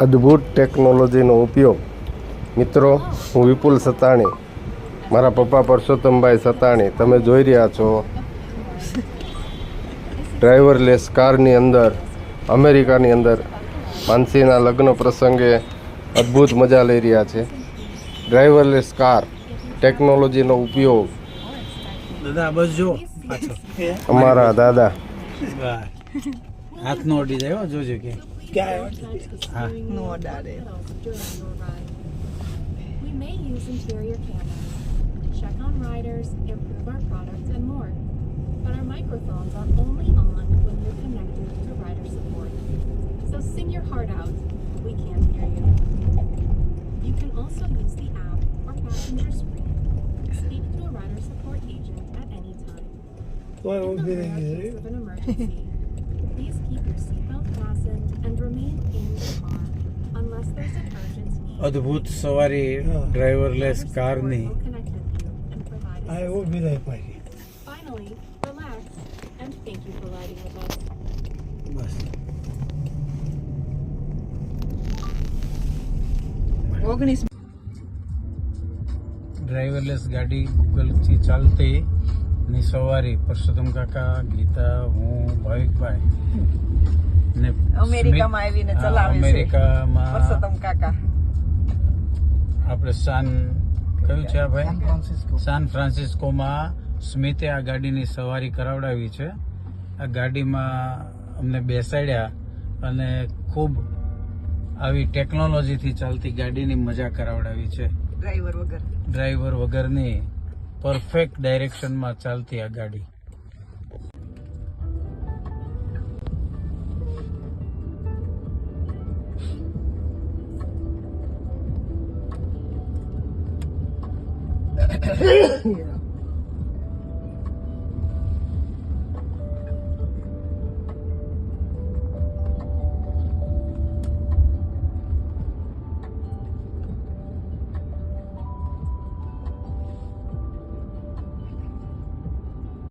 અદ્ભુત ટેકનોલોજીનો ઉપયોગ. મિત્રો, હું વિપુલ સતાણી, મારા પપ્પા પરસોત્તમભાઈ સતાણી. તમે જોઈ રહ્યા છો ડ્રાઈવરલેસ કારની અંદર અમેરિકાની અંદર માનસીના લગ્ન પ્રસંગે અદ્ભુત મજા લઈ રહ્યા છે. ડ્રાઈવરલેસ કાર ટેકનોલોજીનો ઉપયોગ. દાદા બસ જો પાછો અમારા દાદા હાથ નો અડી જાય જોજો કે હા No daddy. We may use interior cameras, check on riders, improve our products, and more. But our microphones are only on when you're connected to rider support. So sing your heart out. We can't hear you. You can also use the app or passenger screen. Speak to a rider support agent at any time. In the rare case of an emergency, please keep your seatbelt fastened and remain in the car unless there's an urgent need. અદ્ભુત સવારી driverless કારની Finally, relax and thank you for riding with us. Bus driverless ગાડી ગૂગલથી ચાલતી ની સવારી પરસોત્તમ કાકા, ગીતા, હું, ભાવિકભાઈ ને અમેરિકામાં આવીને ચલાવે છે અમેરિકામાં પરસોત્તમ કાકા. આપણે કયું છે આ ભાઈ સાન ફ્રાન્સિસ્કોમાં સ્મિતે આ ગાડીની સવારી કરાવડાવી છે. આ ગાડીમાં અમને બેસાડ્યા અને ખૂબ આવી ટેકનોલોજીથી ચાલતી ગાડીની મજા કરાવડાવી છે. ડ્રાઈવર વગરની પરફેક્ટ ડાયરેક્શનમાં ચાલતી આ ગાડી.